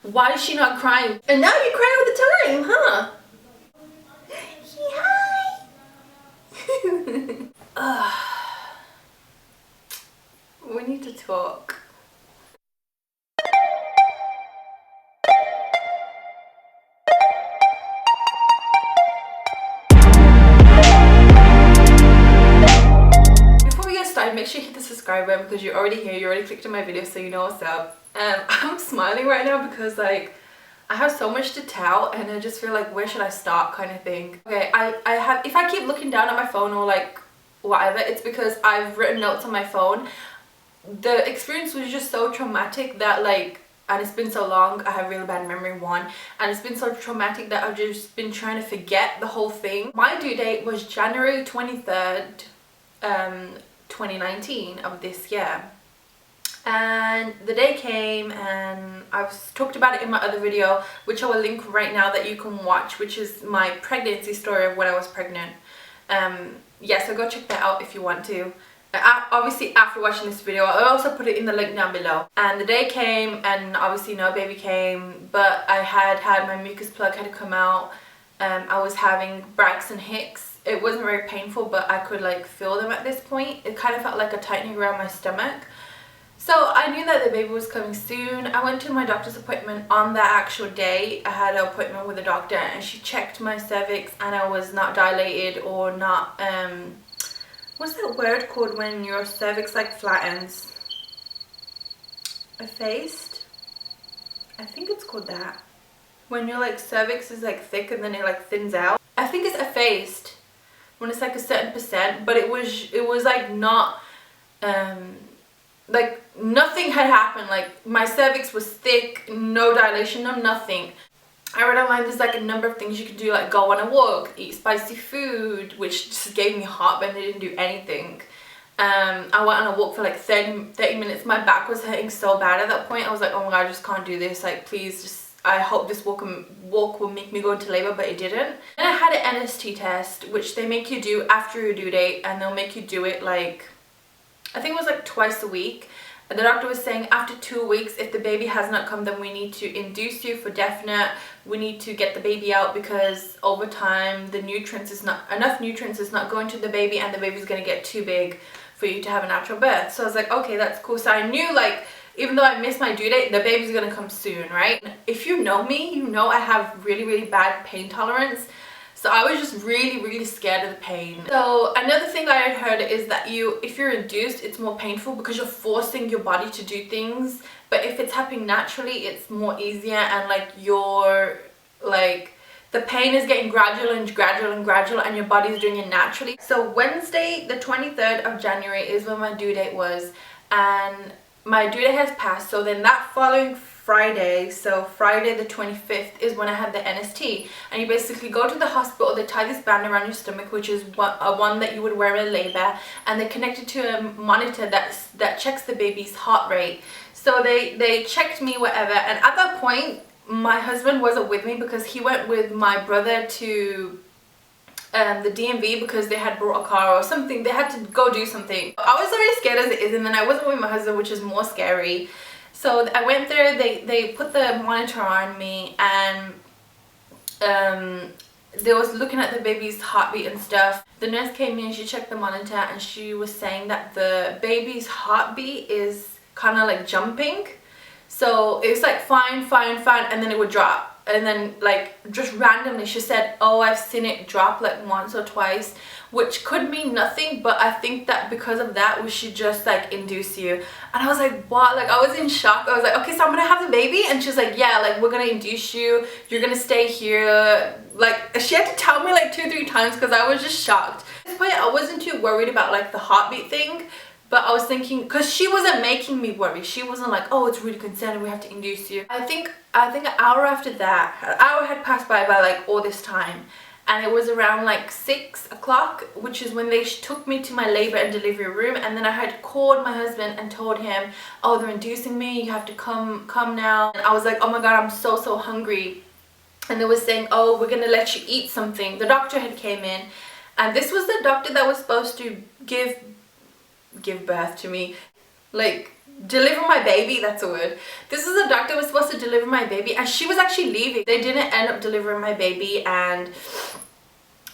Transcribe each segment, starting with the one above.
Why is she not crying? And now you cry all the time, huh? Hi. We need to talk. Before we get started, make sure you hit the subscribe button because you're already here, you already clicked on my video, so you know what's up. I'm smiling right now because like I have so much to tell and I just feel like where should I start kind of thing. Okay, I have, if I keep looking down at my phone or like whatever, it's because I've written notes on my phone. The experience was just so traumatic that like, and it's been so long, I have really bad memory, one, and it's been so traumatic that I've just been trying to forget the whole thing. My due date was January 23rd, 2019 of this year. And the day came and I've talked about it in my other video, which I will link right now that you can watch, which is my pregnancy story of when I was pregnant. Yeah, so go check that out if you want to. Obviously after watching this video, I'll also put it in the link down below. And the day came and obviously no baby came, but I had my mucus plug had come out. I was having Braxton Hicks. It wasn't very painful, but I could like feel them at this point. It kind of felt like a tightening around my stomach. So I knew that the baby was coming soon. I went to my doctor's appointment on that actual day. I had an appointment with a doctor and she checked my cervix and I was not dilated or not, what's that word called when your cervix like flattens? Effaced? I think it's called that. When your like cervix is like thick and then it like thins out. I think it's effaced when it's like a certain percent, but it was like not, like nothing had happened. Like my cervix was thick, no dilation, no nothing. I read online there's like a number of things you can do, like go on a walk, eat spicy food, which just gave me heartburn. They didn't do anything. I went on a walk for like 30 minutes. My back was hurting so bad at that point. I was like, oh my god, I just can't do this. Like please, just I hope this walk will make me go into labor, but it didn't. And I had an NST test, which they make you do after your due date, and they'll make you do it like, I think it was like twice a week. And the doctor was saying after 2 weeks, if the baby has not come, then we need to induce you for definite. We need to get the baby out because over time the nutrients is not enough going to the baby and the baby's gonna get too big for you to have a natural birth. So I was like, okay, that's cool. So I knew like, even though I missed my due date, the baby's gonna come soon, right? If you know me, you know I have really bad pain tolerance. So I was just really scared of the pain. So another thing I had heard is that if you're induced, it's more painful because you're forcing your body to do things. But if it's happening naturally, it's more easier, and like the pain is getting gradual and your body's doing it naturally. So Wednesday, the 23rd of January is when my due date was, and my due date has passed. So then that following Friday, so Friday the 25th is when I had the NST, and you basically go to the hospital. They tie this band around your stomach, which is one that you would wear in labor, and they connect it to a monitor that checks the baby's heart rate. So they checked me, whatever, and at that point my husband wasn't with me because he went with my brother to the DMV because they had brought a car or something. They had to go do something. I was already scared as it is, and then I wasn't with my husband, which is more scary. So I went there, they put the monitor on me, and they was looking at the baby's heartbeat and stuff. The nurse came in, she checked the monitor, and she was saying that the baby's heartbeat is kind of like jumping. So it was like fine, and then it would drop. And then like just randomly she said, oh, I've seen it drop like once or twice, which could mean nothing, but I think that because of that we should just like induce you. And I was like, what? Like I was in shock. I was like, okay, so I'm gonna have the baby? And she's like, yeah, like we're gonna induce you, you're gonna stay here. Like she had to tell me like 2-3 times because I was just shocked. At this point I wasn't too worried about like the heartbeat thing, but I was thinking, because she wasn't making me worry. She wasn't like, oh, it's really concerning, we have to induce you. I think an hour after that, an hour had passed by like all this time. And it was around like 6 o'clock, which is when they took me to my labor and delivery room. And then I had called my husband and told him, oh, they're inducing me, you have to come now. And I was like, oh my god, I'm so hungry. And they were saying, oh, we're gonna let you eat something. The doctor had came in, and this was the doctor that was supposed to give birth to me. Like deliver my baby. That's a word. This is a doctor was supposed to deliver my baby, and she was actually leaving. They didn't end up delivering my baby, and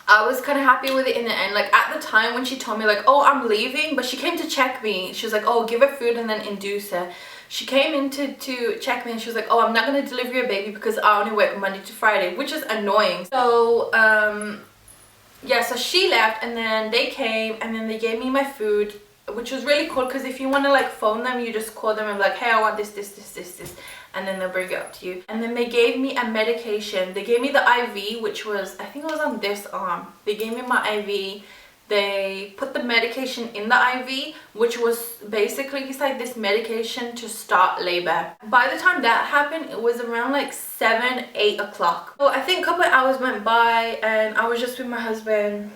I was kind of happy with it in the end. Like at the time when she told me like, oh, I'm leaving, but she came to check me. She was like, oh, give her food and then induce her. She came in to check me, and she was like, oh, I'm not going to deliver your baby because I only work Monday to Friday, which is annoying. So yeah, so she left, and then they came, and then they gave me my food, which was really cool, because if you want to like phone them, you just call them and be like, hey, I want this, and then they'll bring it up to you. And then they gave me a medication. They gave me the IV, which was, I think it was on this arm. They gave me my IV. They put the medication in the IV, which was basically like this medication to start labor. By the time that happened, it was around like 7, 8 o'clock. So I think a couple of hours went by, and I was just with my husband,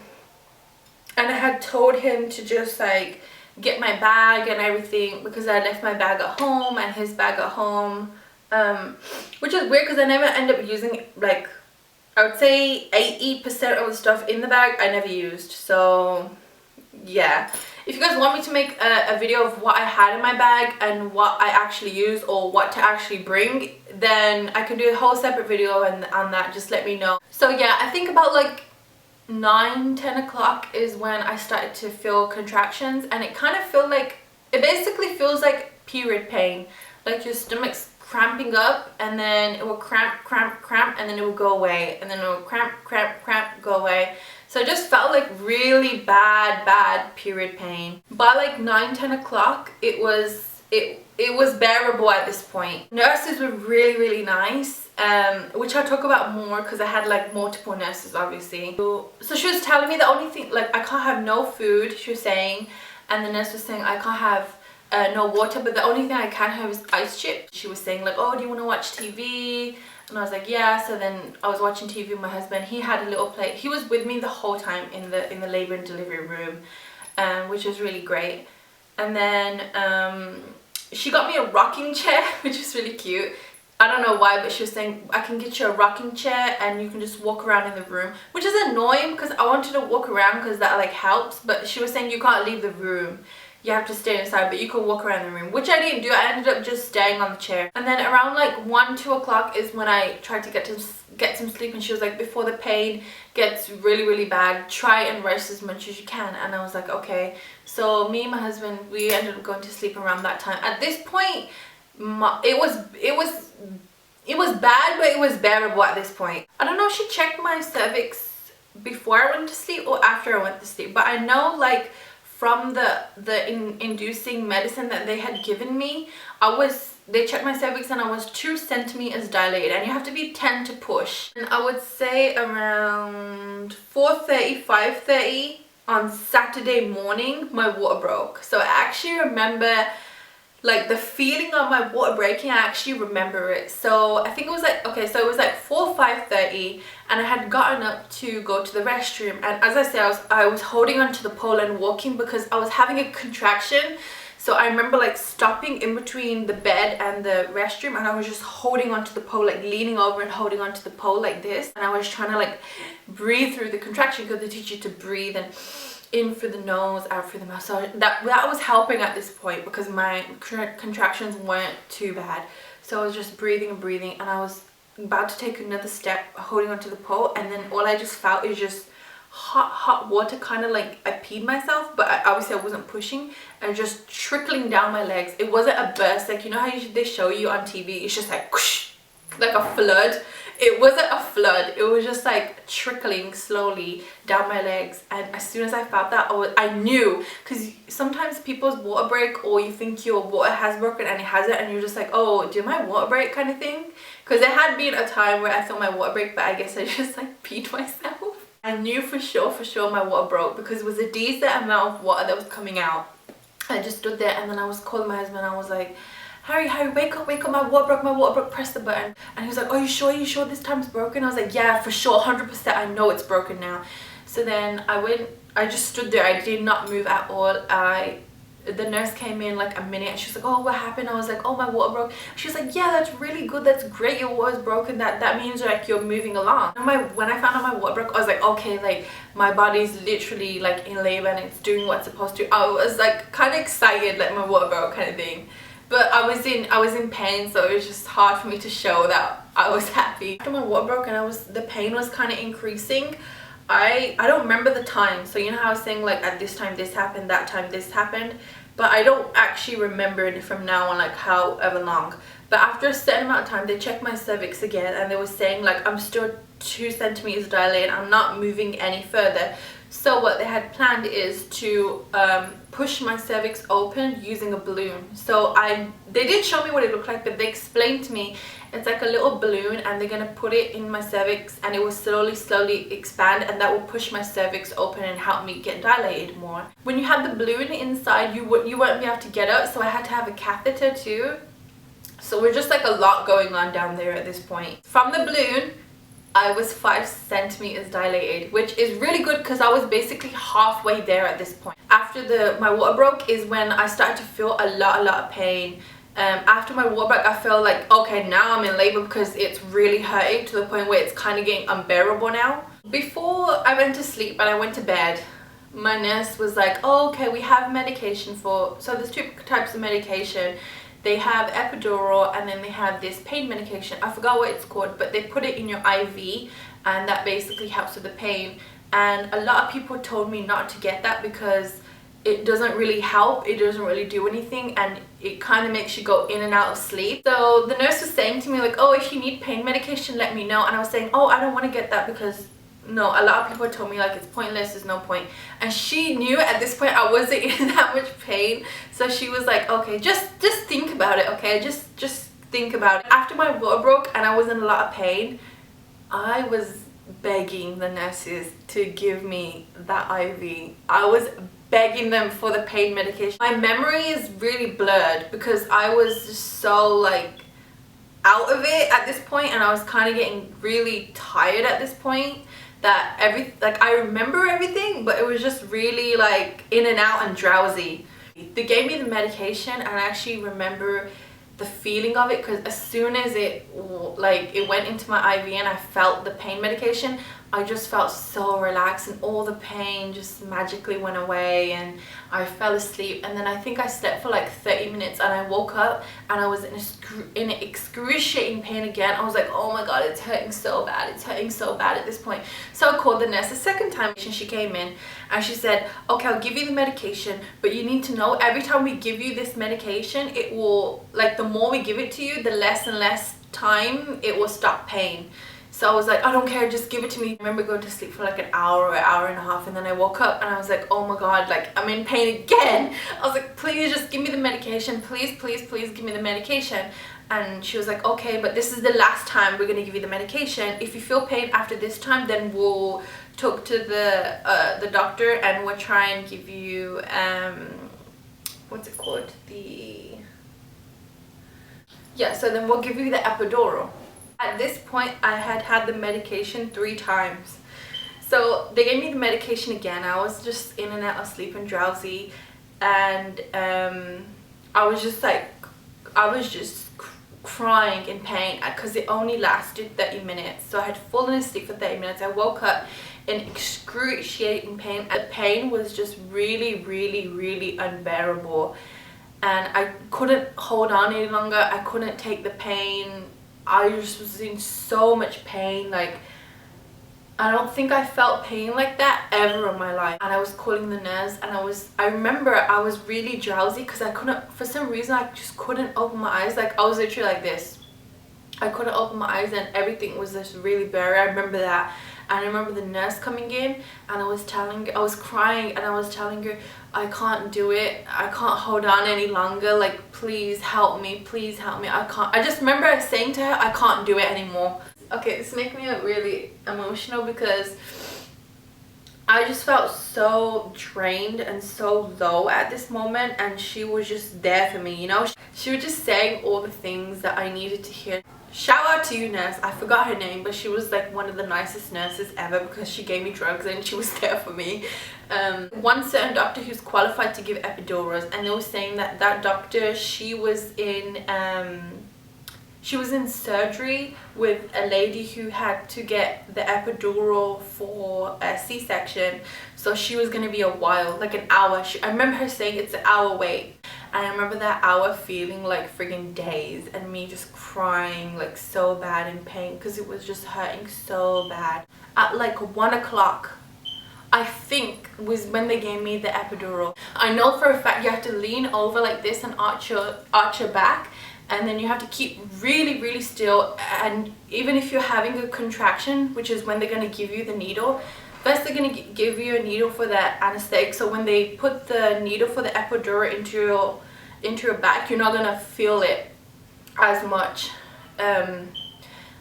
and I had told him to just like get my bag and everything, because I left my bag at home and his bag at home, which is weird because I never end up using, like, I would say 80% of the stuff in the bag I never used. So yeah, if you guys want me to make a video of what I had in my bag and what I actually used, or what to actually bring, then I can do a whole separate video on that. Just let me know. So yeah, I think about like 9, 10 o'clock is when I started to feel contractions, and it kind of felt like, it basically feels like period pain, like your stomach's cramping up, and then it will cramp, and then it will go away, and then it will cramp, go away. So I just felt like really bad period pain. By like 9, 10 o'clock, it was bearable at this point. Nurses were really nice, which I'll talk about more because I had like multiple nurses, obviously. So she was telling me the only thing, like, I can't have no food, she was saying, and the nurse was saying I can't have no water, but the only thing I can have is ice chips. She was saying like, oh, do you want to watch TV? And I was like, yeah. So then I was watching TV with my husband. He had a little plate. He was with me the whole time in the labor and delivery room, which was really great. And then she got me a rocking chair, which is really cute. I don't know why, but she was saying I can get you a rocking chair and you can just walk around in the room, which is annoying because I wanted to walk around because that like helps, but she was saying you can't leave the room, you have to stay inside, but you can walk around the room, which I didn't do. I ended up just staying on the chair. And then around like 1, 2 o'clock is when I tried to get some sleep, and she was like, before the pain gets really bad, try and rest as much as you can. And I was like, okay. So me and my husband, we ended up going to sleep around that time. At this point, it was bad, but it was bearable at this point. I don't know if she checked my cervix before I went to sleep or after I went to sleep, but I know like from the inducing medicine that they had given me, they checked my cervix and I was 2 centimeters dilated, and you have to be 10 to push. And I would say around 4:30, 5:30 on Saturday morning, my water broke. So I actually remember like the feeling of my water breaking. I actually remember it. So I think it was like, okay, so it was like 4, 5:30, and I had gotten up to go to the restroom, and as I said, I was holding onto the pole and walking because I was having a contraction. So I remember like stopping in between the bed and the restroom, and I was just holding onto the pole, like leaning over and holding onto the pole like this, and I was trying to like breathe through the contraction because they teach you to breathe and in through the nose, out through the mouth. So that was helping at this point because my contractions weren't too bad. So I was just breathing and breathing, and I was about to take another step holding onto the pole, and then all I just felt is just hot water, kind of like I peed myself, but obviously I wasn't pushing, and just trickling down my legs. It wasn't a burst, like you know how they show you on TV, it's just like whoosh, like a flood. It wasn't a flood, it was just like trickling slowly down my legs. And as soon as I felt that, I knew, because sometimes people's water break, or you think your water has broken and it hasn't, and you're just like, oh, did my water break, kind of thing. Because there had been a time where I felt my water break, but I guess I just like peed myself. I knew for sure my water broke because it was a decent amount of water that was coming out. I just stood there, and then I was calling my husband. I was like, Harry, wake up, my water broke, press the button. And he was like, oh, you sure this time's broken? I was like, yeah, for sure, 100%, I know it's broken now. So then I just stood there, I did not move at all. The nurse came in like a minute, and she was like, oh, what happened? I was like, oh, my water broke. She was like, yeah, that's really good, that's great, your water's broken, that means like you're moving along. And when I found out my water broke, I was like, okay, like my body's literally like in labor and it's doing what's supposed to. I was like kind of excited, like my water broke kind of thing. but I was in pain, so it was just hard for me to show that I was happy. After my water broke and the pain was kind of increasing, I don't remember the time. So you know how I was saying like at this time this happened, that time this happened, but I don't actually remember it from now on, like however long. But after a certain amount of time, they checked my cervix again, and they were saying like I'm still 2 centimeters dilated, I'm not moving any further. So what they had planned is to push my cervix open using a balloon. So they did show me what it looked like, but they explained to me it's like a little balloon, and they're gonna put it in my cervix, and it will slowly expand, and that will push my cervix open and help me get dilated more. When you have the balloon inside, you won't be able to get up, so I had to have a catheter too. So we're just like a lot going on down there at this point. From the balloon, I was 5 centimeters dilated, which is really good because I was basically halfway there at this point. After my water broke is when I started to feel a lot of pain. After my water break, I felt like, okay, now I'm in labor because it's really hurting to the point where it's kind of getting unbearable now. Before I went to sleep and I went to bed, my nurse was like, oh, okay, we have medication so there's 2 types of medication. They have epidural, and then they have this pain medication. I forgot what it's called, but they put it in your IV, and that basically helps with the pain. And a lot of people told me not to get that because it doesn't really help, it doesn't really do anything, and it kind of makes you go in and out of sleep. So the nurse was saying to me like, oh, if you need pain medication, let me know. And I was saying, oh, I don't want to get that because no, a lot of people told me like it's pointless, there's no point. And she knew at this point I wasn't in that much pain, so she was like, okay, just think about it, okay, just think about it. After my water broke and I was in a lot of pain, I was begging the nurses to give me that IV. I was begging them for the pain medication. My memory is really blurred because I was just so like out of it at this point, and I was kind of getting really tired at this point, that I remember everything, but it was just really like in and out and drowsy. They gave me the medication, and I actually remember the feeling of it because as soon as it went into my IV and I felt the pain medication, I just felt so relaxed, and all the pain just magically went away, and I fell asleep. And then I think I slept for like 30 minutes, and I woke up and I was in excruciating pain again. I was like, oh my god, it's hurting so bad, it's hurting so bad at this point. So I called the nurse a second time, and she came in and she said, okay, I'll give you the medication, but you need to know every time we give you this medication, it will, like, the more we give it to you, the less and less time it will stop pain. So I was like, I don't care, just give it to me. I remember going to sleep for like an hour or an hour and a half, and then I woke up and I was like, oh my god, like I'm in pain again. I was like, please just give me the medication, please give me the medication. And she was like, okay, but this is the last time we're gonna give you the medication. If you feel pain after this time, then we'll talk to the doctor, and we'll try and give you what's it called, so then we'll give you the epidural. At this point, I had had the medication 3 times. So they gave me the medication again. I was just in and out of sleep and drowsy, and I was just crying in pain because it only lasted 30 minutes. So I had fallen asleep for 30 minutes. I woke up in excruciating pain. The pain was just really unbearable, and I couldn't hold on any longer. I couldn't take the pain. I just was in so much pain. Like, I don't think I felt pain like that ever in my life. And I was calling the nurse, and I remember I was really drowsy because I couldn't, for some reason, I just couldn't open my eyes. Like, I was literally like this. I couldn't open my eyes, and everything was just really blurry. I remember that. And I remember the nurse coming in, and I was crying, and I was telling her, I can't do it, I can't hold on any longer, like, please help me, I can't. I just remember saying to her, I can't do it anymore. Okay, this makes me really emotional because I just felt so drained and so low at this moment, and she was just there for me, you know. She was just saying all the things that I needed to hear. Shout out to you, nurse. I forgot her name, but she was like one of the nicest nurses ever because she gave me drugs and she was there for me. One certain doctor who's qualified to give epidurals, and they were saying that that doctor, she was in surgery with a lady who had to get the epidural for a C-section, so she was going to be a while, like an hour. I remember her saying it's an hour wait. And I remember that hour feeling like friggin' days, and me just crying like so bad in pain because it was just hurting so bad. At like 1 o'clock, I think, was when they gave me the epidural. I know for a fact you have to lean over like this and arch your back, and then you have to keep really still. And even if you're having a contraction, which is when they're going to give you the needle, first they're going to give you a needle for the anesthetic. So when they put the needle for the epidural into your back, you're not going to feel it as much,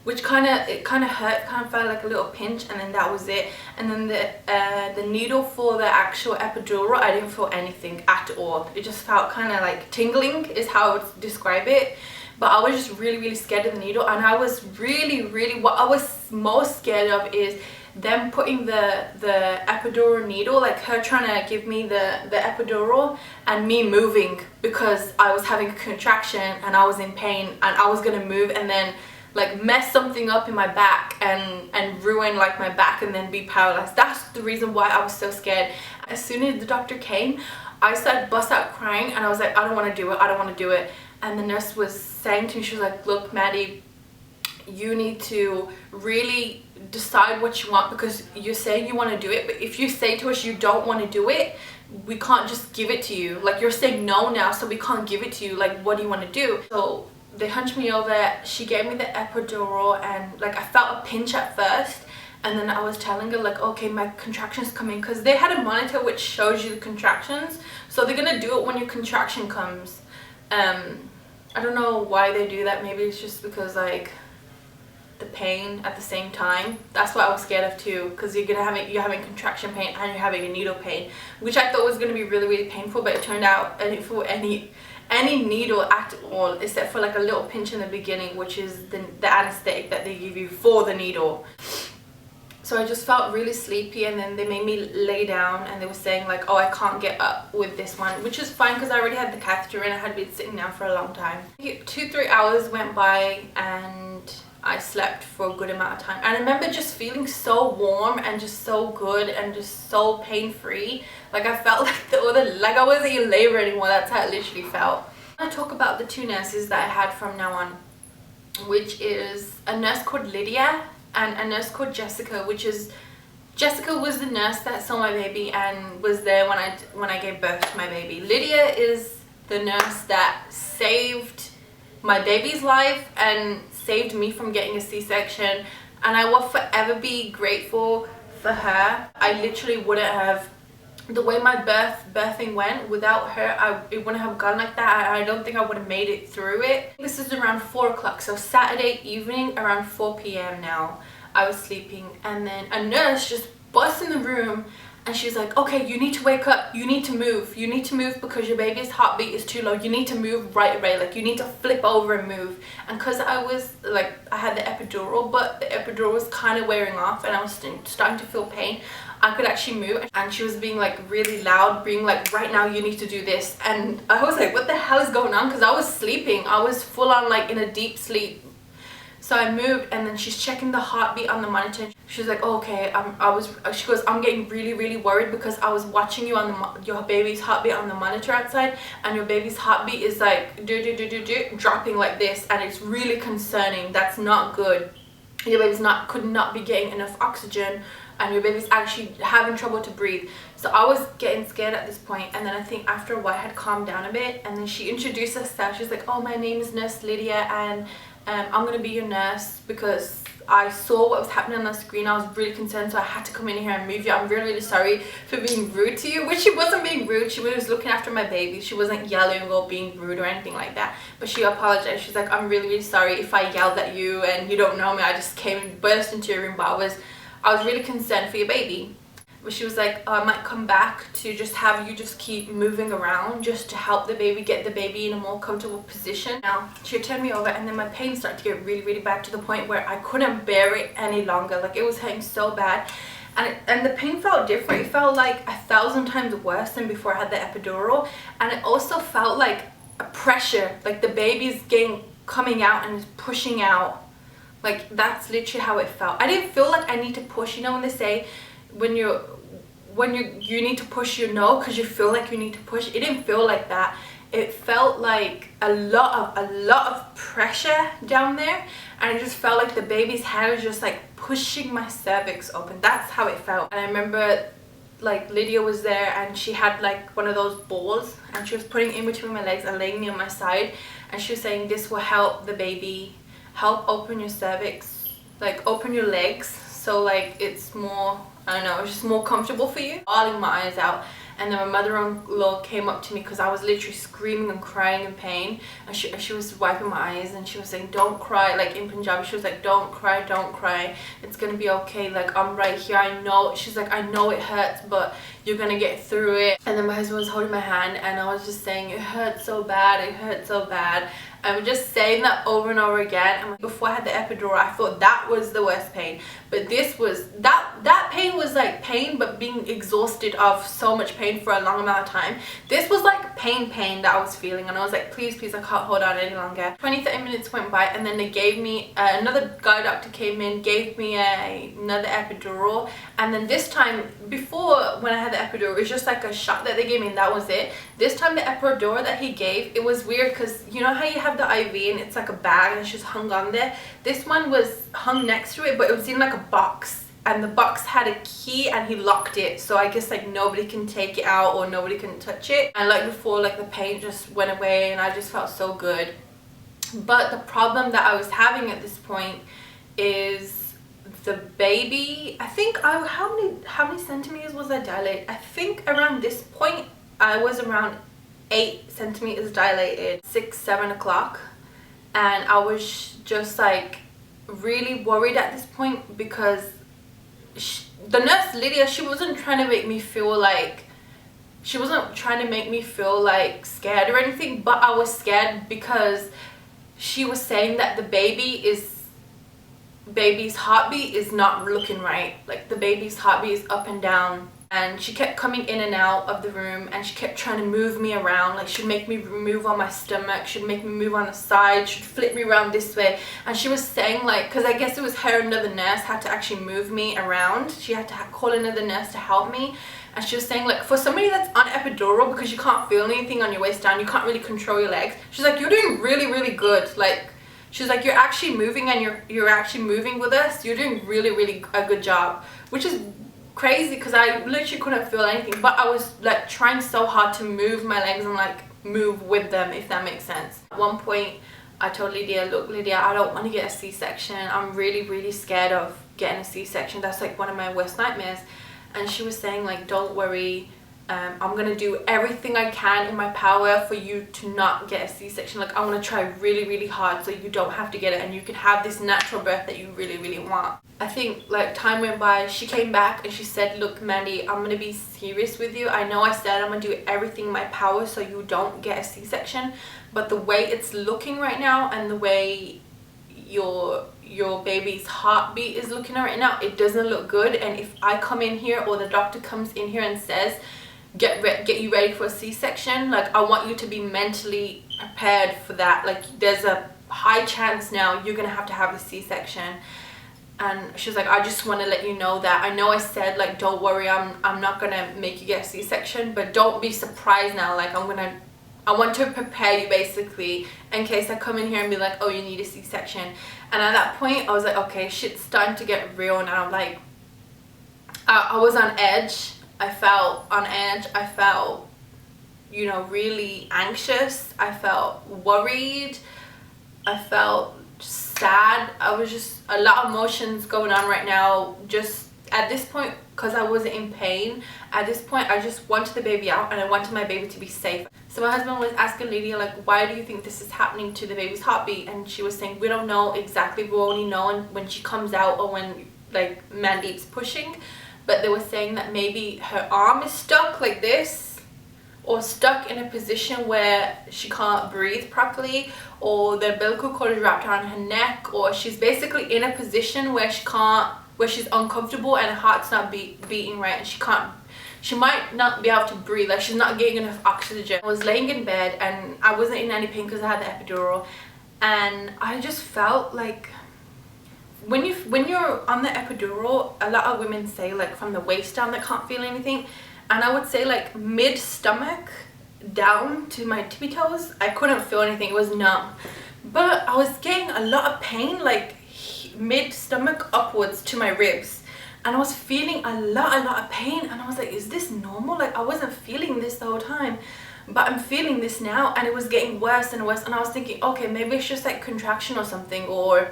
which kind of hurt, kind of felt like a little pinch, and then that was it. And then the needle for the actual epidural, I didn't feel anything at all. It just felt kind of like tingling is how I would describe it. But I was just really scared of the needle, and I was really what I was most scared of is them putting the epidural needle, like her trying to give me the epidural and me moving because I was having a contraction and I was in pain, and I was gonna move and then like mess something up in my back and ruin like my back and then be paralyzed. That's the reason why I was so scared. As soon as the doctor came, I started bust out crying, and I was like, I don't want to do it, I don't want to do it. And the nurse was saying to me, she was like, look Maddie, you need to really decide what you want, because you're saying you want to do it, but if you say to us you don't want to do it, we can't just give it to you. Like, you're saying no now, so we can't give it to you. Like, what do you want to do? So they hunched me over, she gave me the epidural, and like I felt a pinch at first, and then I was telling her like, okay, my contractions coming, because they had a monitor which shows you the contractions, so they're gonna do it when your contraction comes. I don't know why they do that. Maybe it's just because like the pain at the same time. That's what I was scared of too, because you're having contraction pain and you're having a needle pain, which I thought was going to be really painful, but it turned out I didn't feel any needle at all, except for like a little pinch in the beginning, which is the anesthetic that they give you for the needle. So I just felt really sleepy, and then they made me lay down, and they were saying like, oh, I can't get up with this one, which is fine because I already had the catheter in. I had been sitting down for a long time. 2-3 hours went by and I slept for a good amount of time, and I remember just feeling so warm and just so good and just so pain-free. Like I felt like I wasn't in labor anymore. That's how it literally felt. I talk about the 2 nurses that I had from now on, which is a nurse called Lydia and a nurse called Jessica, which is Jessica was the nurse that saw my baby and was there when I gave birth to my baby. Lydia is the nurse that saved my baby's life and saved me from getting a C-section, and I will forever be grateful for her. I literally wouldn't have, the way my birthing went without her, it wouldn't have gone like that. I don't think I would have made it through it. This is around 4 o'clock, so Saturday evening around 4 p.m. now. I was sleeping, and then a nurse just busts in the room, and she's like, okay, you need to wake up, you need to move because your baby's heartbeat is too low, you need to move right away, like you need to flip over and move. And because I was like, I had the epidural, but the epidural was kind of wearing off and I was starting to feel pain, I could actually move. And she was being like really loud, being like, right now you need to do this. And I was like, what the hell is going on? Because I was sleeping, I was full on like in a deep sleep. So I moved, and then she's checking the heartbeat on the monitor. She's like, oh, okay, she goes, I'm getting really worried because I was watching you on your baby's heartbeat on the monitor outside, and your baby's heartbeat is like dropping like this, and it's really concerning. That's not good. Your baby's could not be getting enough oxygen, and your baby's actually having trouble to breathe. So I was getting scared at this point, and then I think after a while I had calmed down a bit, and then she introduced herself. She's like, oh, my name is Nurse Lydia, and I'm gonna be your nurse because I saw what was happening on the screen. I was really concerned, so I had to come in here and move you. I'm really sorry for being rude to you, which she wasn't being rude. She was looking after my baby. She wasn't yelling or being rude or anything like that, but she apologized. She's like, I'm really sorry if I yelled at you and you don't know me. I just came and burst into your room, but I was really concerned for your baby. But she was like, oh, I might come back to just have you just keep moving around just to help the baby, get the baby in a more comfortable position. Now, she turned me over, and then my pain started to get really bad, to the point where I couldn't bear it any longer. Like, it was hurting so bad. And the pain felt different. It felt like 1,000 times worse than before I had the epidural. And it also felt like a pressure, like the baby's coming out and pushing out. Like, that's literally how it felt. I didn't feel like I need to push. You know when they say when you need to push, you know, because you feel like you need to push. It didn't feel like that. it felt like a lot of pressure down there, and it just felt like the baby's head was just like pushing my cervix open. That's how it felt. And I remember like Lydia was there, and she had like one of those balls, and she was putting in between my legs and laying me on my side, and she was saying this will help the baby, help open your cervix, like open your legs, so like it's more, I don't know, it's just more comfortable for you. Bawling my eyes out. And then my mother-in-law came up to me because I was literally screaming and crying in pain, and she was wiping my eyes, and she was saying, don't cry, like in Punjabi. She was like, don't cry, it's gonna be okay, like I'm right here, I know. She's like, I know it hurts, but you're gonna get through it. And then my husband was holding my hand, and I was just saying, it hurts so bad, it hurts so bad. I was just saying that over and over again. And before I had the epidural, I thought that was the worst pain, but this was, that pain was like pain, but being exhausted of so much pain for a long amount of time. This was like pain that I was feeling, and I was like, please I can't hold on any longer. 20-30 minutes went by, and then they gave me another guy doctor came in, gave me another epidural. And then this time, before when I had the epidural, it was just like a shot that they gave me, and that was it. This time the epidural that he gave, it was weird, because you know how you have the IV and it's like a bag and it's just hung on there. This one was hung next to it, but it was in like a box, and the box had a key and he locked it, so I guess like nobody can take it out or nobody can touch it. And like before, like the pain just went away, and I just felt so good. But the problem that I was having at this point is the baby, I think how many centimeters was I dilated? I think around this point I was around 8 centimeters dilated, 6-7 o'clock, and I was just like really worried at this point, because the nurse Lydia, she wasn't trying to make me feel like, scared or anything, but I was scared because she was saying that the baby's heartbeat is not looking right. Like the baby's heartbeat is up and down, and she kept coming in and out of the room, and she kept trying to move me around. Like she'd make me move on my stomach, she'd make me move on the side, she'd flip me around this way. And she was saying like, because I guess it was her, another nurse had to actually move me around, she had to call another nurse to help me. And she was saying like, for somebody that's on epidural, because you can't feel anything on your waist down, you can't really control your legs, she's like, you're doing really good. Like she's like, you're actually moving, and you're actually moving with us, you're doing really a good job. Which is crazy, because I literally couldn't feel anything, but I was like trying so hard to move my legs and like move with them, if that makes sense. At one point I told Lydia, look Lydia, I don't want to get a C-section, I'm really scared of getting a C-section, that's like one of my worst nightmares. And she was saying like, don't worry, I'm gonna do everything I can in my power for you to not get a C-section. Like I want to try really hard so you don't have to get it, and you can have this natural birth that you really want. I think like time went by, she came back and she said, look Mandy, I'm gonna be serious with you, I know I said I'm gonna do everything in my power so you don't get a C-section, but the way it's looking right now, and the way your baby's heartbeat is looking right now, it doesn't look good. And if I come in here, or the doctor comes in here and says, get you ready for a C-section, like I want you to be mentally prepared for that. Like there's a high chance now you're gonna have to have a C-section. And she was like, I just want to let you know that I know I said like, don't worry, I'm not gonna make you get a C-section, but don't be surprised now. Like I want to prepare you basically in case I come in here and be like, oh, you need a C-section. And at that point I was like, okay, shit's starting to get real now. Like I was on edge, I felt on edge, I felt, you know, really anxious, I felt worried, I felt sad. I was just, a lot of emotions going on right now. Just at this point, because I wasn't in pain, at this point I just wanted the baby out, and I wanted my baby to be safe. So my husband was asking Lydia like, why do you think this is happening to the baby's heartbeat? And she was saying, we don't know exactly, we only know when she comes out, or when like Mandy's pushing. But they were saying that maybe her arm is stuck like this, or stuck in a position where she can't breathe properly, or the umbilical cord is wrapped around her neck, or she's basically in a position where she's uncomfortable and her heart's not beating right, and she might not be able to breathe, like she's not getting enough oxygen. I was laying in bed and I wasn't in any pain because I had the epidural, and I just felt like when you're on the epidural, a lot of women say like from the waist down they can't feel anything. And I would say like mid stomach, down to my tippy toes. I couldn't feel anything, it was numb. But I was getting a lot of pain, like mid-stomach upwards to my ribs. And I was feeling a lot of pain, and I was like, is this normal? Like, I wasn't feeling this the whole time, but I'm feeling this now, and it was getting worse and worse. And I was thinking, okay, maybe it's just like contraction or something, or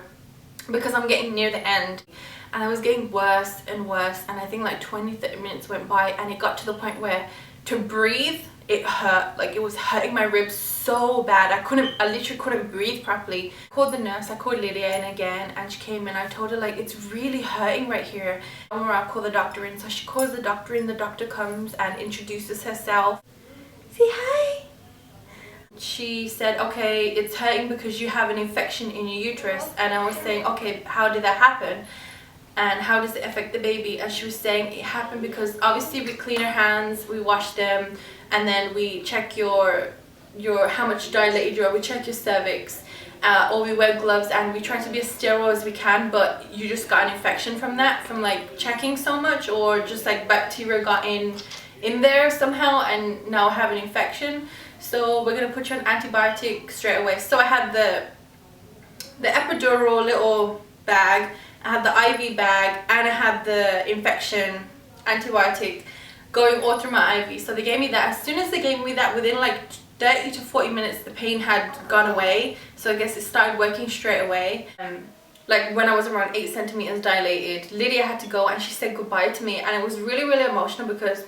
because I'm getting near the end. And I was getting worse and worse, and I think like 20-30 minutes went by, and it got to the point where to breathe, it hurt. Like, it was hurting my ribs so bad. I literally couldn't breathe properly. I called the nurse, I called Lydia in again, and she came in. I told her, like, it's really hurting right here. And I'll call the doctor in. So she calls the doctor in. The doctor comes and introduces herself. Say hi. She said, okay, it's hurting because you have an infection in your uterus. And I was saying, okay, how did that happen? And how does it affect the baby? And she was saying it happened because obviously we clean our hands, we wash them, and then we check your how much dilated you are, we check your cervix, or we wear gloves, and we try to be as sterile as we can, but you just got an infection from that, from like checking so much, or just like bacteria got in there somehow and now have an infection. So we're gonna put you on antibiotic straight away. So I had the epidural little bag, I had the IV bag, and I had the infection antibiotic going all through my IV. So they gave me that. As soon as they gave me that, within like 30 to 40 minutes, the pain had gone away. So I guess it started working straight away. Like when I was around 8 centimeters dilated, Lydia had to go, and she said goodbye to me. And it was really, really emotional because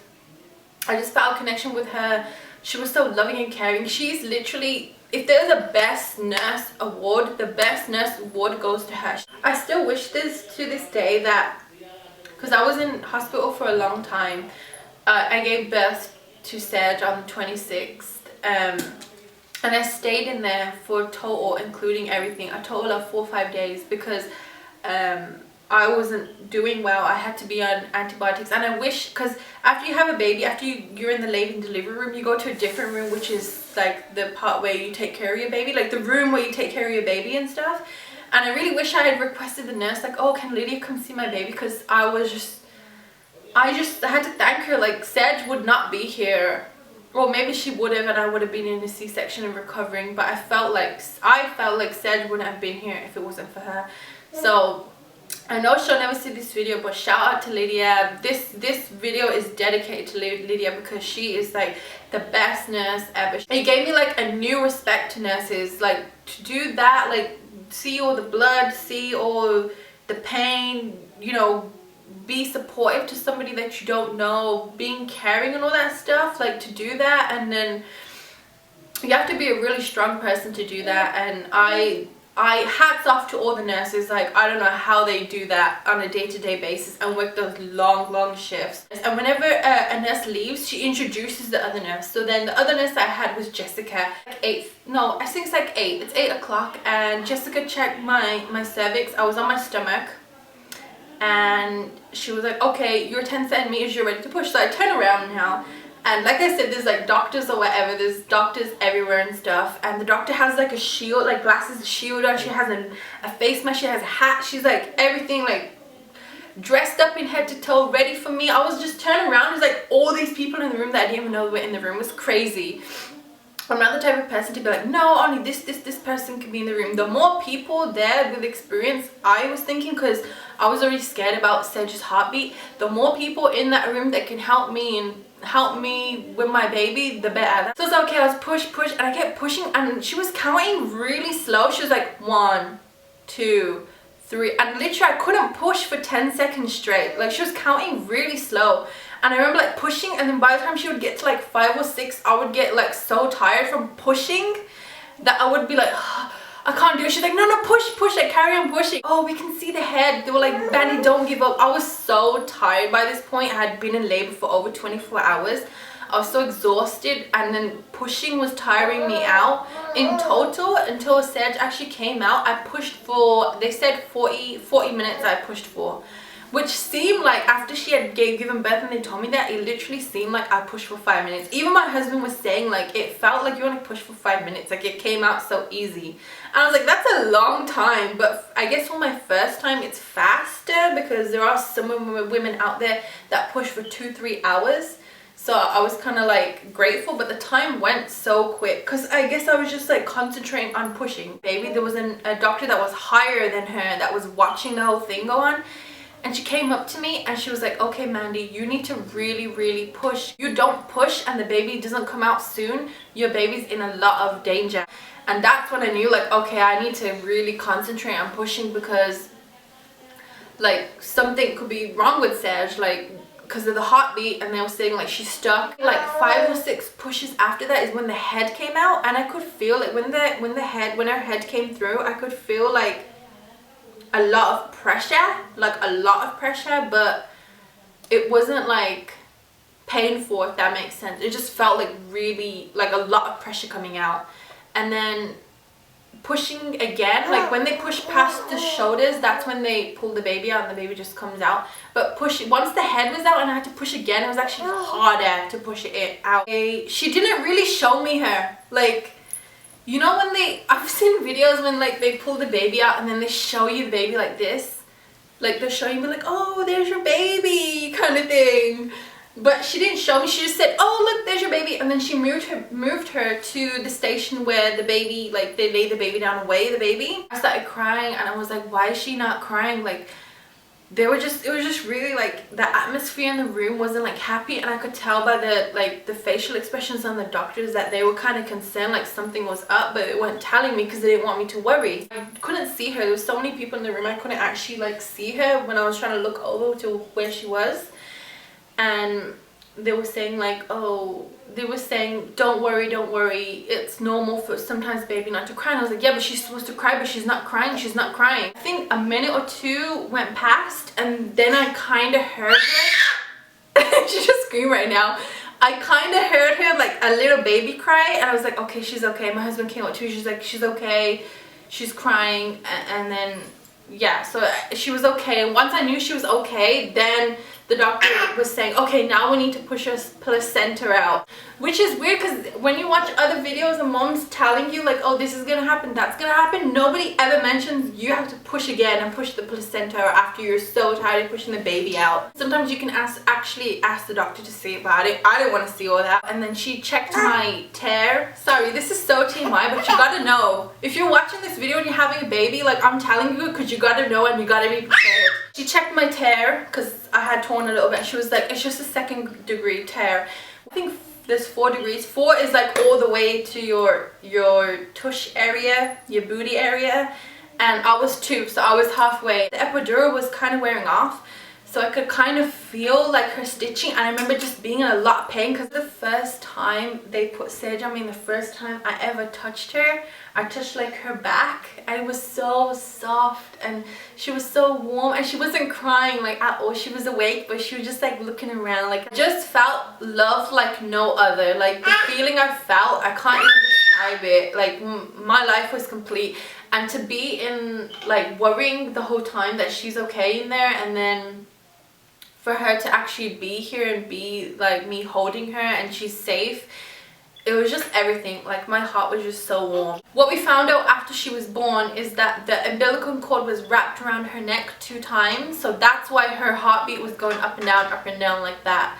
I just felt a connection with her. She was so loving and caring. She's literally, if there's a best nurse award, the best nurse award goes to her. I still wish this to this day that, because I was in hospital for a long time, I gave birth to Serge on the 26th, and I stayed in there for total, including everything, a total of 4 or 5 days, because I wasn't doing well. I had to be on antibiotics. And I wish, because after you have a baby, after you're in the labor and delivery room, you go to a different room, which is like the part where you take care of your baby, like the room where you take care of your baby and stuff. And I really wish I had requested the nurse, like, oh, can Lydia come see my baby? Because I had to thank her. Like, Serge would not be here, or maybe she would have, and I would have been in a C-section and recovering, but I felt like Serge wouldn't have been here if it wasn't for her. So I know she'll never see this video, but shout out to Lydia. This video is dedicated to Lydia because she is like the best nurse ever. It gave me like a new respect to nurses, like to do that, like see all the blood, see all the pain, you know, be supportive to somebody that you don't know, being caring and all that stuff, like to do that. And then you have to be a really strong person to do that. And I hats off to all the nurses. Like, I don't know how they do that on a day-to-day basis and work those long shifts. And whenever a nurse leaves, she introduces the other nurse. So then the other nurse I had was Jessica. I think it's like 8. It's 8 o'clock, and Jessica checked my cervix. I was on my stomach, and she was like, okay, you're 10 centimeters, you're ready to push. So I turn around now, and like I said, there's like doctors or whatever, there's doctors everywhere and stuff, and the doctor has like a shield, like glasses, a shield on, she has a face mask, she has a hat, she's like everything, like dressed up in head to toe, ready for me. I was just turning around, there's like all these people in the room that I didn't even know were in the room. It was crazy. I'm not the type of person to be like, no, only this person can be in the room. The more people there with experience, I was thinking, because I was already scared about Serge's heartbeat, the more people in that room that can help me and help me with my baby, the better. So it's okay, I was push, and I kept pushing, and she was counting really slow. She was like 1, 2, 3, and literally I couldn't push for 10 seconds straight. Like, she was counting really slow. And I remember like pushing, and then by the time she would get to like 5 or 6, I would get like so tired from pushing that I would be like, oh, I can't do it. She's like, no, push, like carry on pushing. Oh, we can see the head. They were like, Mandy, don't give up. I was so tired by this point. I had been in labor for over 24 hours. I was so exhausted, and then pushing was tiring me out. In total, until Serge actually came out, I pushed for, they said 40 minutes I pushed for. Which seemed like, after she had given birth and they told me that, it literally seemed like I pushed for 5 minutes. Even my husband was saying like, it felt like you only pushed for 5 minutes. Like, it came out so easy. And I was like, that's a long time. But I guess for my first time, it's faster, because there are some women out there that push for 2-3 hours. So I was kind of like grateful, but the time went so quick because I guess I was just like concentrating on pushing. Baby, there was a doctor that was higher than her that was watching the whole thing go on. And she came up to me and she was like, okay, Mandy, you need to really, really push. You don't push and the baby doesn't come out soon, your baby's in a lot of danger. And that's when I knew, like, okay, I need to really concentrate on pushing because like something could be wrong with Serge, like because of the heartbeat. And they were saying like she's stuck. Like 5 or 6 pushes after that is when the head came out, and I could feel it when her head came through. I could feel like a lot of pressure, but it wasn't like painful, if that makes sense. It just felt like really like a lot of pressure coming out. And then pushing again, like when they push past the shoulders, that's when they pull the baby out and the baby just comes out. But push, once the head was out and I had to push again, it was actually harder to push it out. She didn't really show me her, like, you know when I've seen videos when like they pull the baby out and then they show you the baby like this, like they're showing me like, oh, there's your baby kind of thing. But she didn't show me. She just said, oh, look, there's your baby. And then she moved her to the station where the baby, like they laid the baby down and weigh the baby. I started crying and I was like, why is she not crying? Like it was just really like the atmosphere in the room wasn't like happy, and I could tell by the facial expressions on the doctors that they were kind of concerned, like something was up, but they weren't telling me because they didn't want me to worry. I couldn't see her. There was so many people in the room. I couldn't actually like see her when I was trying to look over to where she was. And they were saying like, oh, they were saying, don't worry, it's normal for sometimes baby not to cry. And I was like, yeah, but she's supposed to cry, but she's not crying. I think a minute or 2 went past and then I kind of heard her. She just screamed right now. I kind of heard her like a little baby cry, and I was like, okay, she's okay. My husband came up too. She's like, she's okay, she's crying. And then yeah, so she was okay. And once I knew she was okay, then the doctor was saying, okay, now we need to push her placenta out. Which is weird because when you watch other videos and mom's telling you like, oh, this is gonna happen, that's gonna happen, nobody ever mentions you have to push again and push the placenta out after you're so tired of pushing the baby out. Sometimes you can actually ask the doctor to see about it. I didn't want to see all that. And then she checked my tear. Sorry, this is so TMI, but you gotta know. If you're watching this video and you're having a baby, like I'm telling you, because you gotta know and you gotta be prepared. She checked my tear because I had torn a little bit. She was like, it's just a 2nd degree tear. I think there's 4 degrees. 4 is like all the way to your tush area, your booty area, and I was 2, so I was halfway. The epidural was kind of wearing off, so I could kind of feel like her stitching, and I remember just being in a lot of pain because the first time they put Sage on me, the first time I ever touched her, I touched like her back, and it was so soft and she was so warm, and she wasn't crying like at all. She was awake, but she was just like looking around. Like I just felt love like no other. Like the feeling I felt, I can't even describe it. Like my life was complete. And to be in like worrying the whole time that she's okay in there, and then for her to actually be here and be like me holding her and she's safe, it was just everything. Like my heart was just so warm. What we found out after she was born is that the umbilical cord was wrapped around her neck 2 times, so that's why her heartbeat was going up and down like that.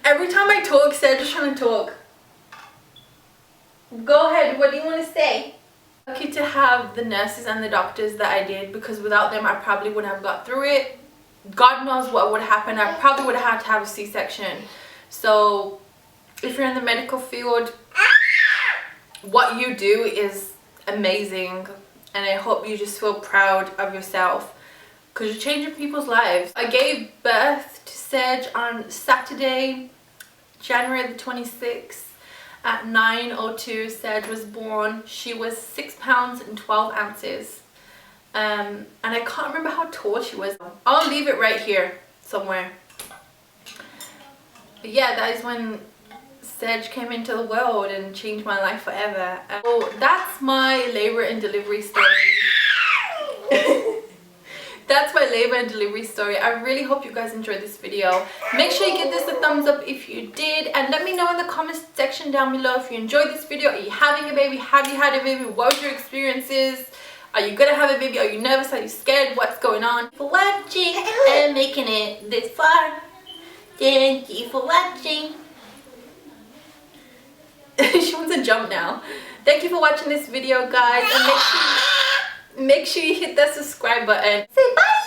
Every time I talk, Sarah's just trying to talk. Go ahead, what do you want to say? Lucky to have the nurses and the doctors that I did, because without them I probably wouldn't have got through it. God knows what would happen. I probably would have had to have a C-section. So if you're in the medical field, what you do is amazing, and I hope you just feel proud of yourself because you're changing people's lives. I gave birth to Serge on Saturday, January the 26th at 9:02. Serge was born. She was 6 pounds and 12 ounces. And I can't remember how tall she was. I'll leave it right here somewhere. But yeah, that is when Serge came into the world and changed my life forever. So that's my labor and delivery story. That's my labor and delivery story. I really hope you guys enjoyed this video. Make sure you give this a thumbs up if you did, and let me know in the comment section down below if you enjoyed this video. Are you having a baby? Have you had a baby? What was your experiences? Are you gonna have a baby? Are you nervous? Are you scared? What's going on? For watching and making it this far. Thank you for watching. She wants to jump now. Thank you for watching this video, guys, and make sure you hit that subscribe button. Say bye.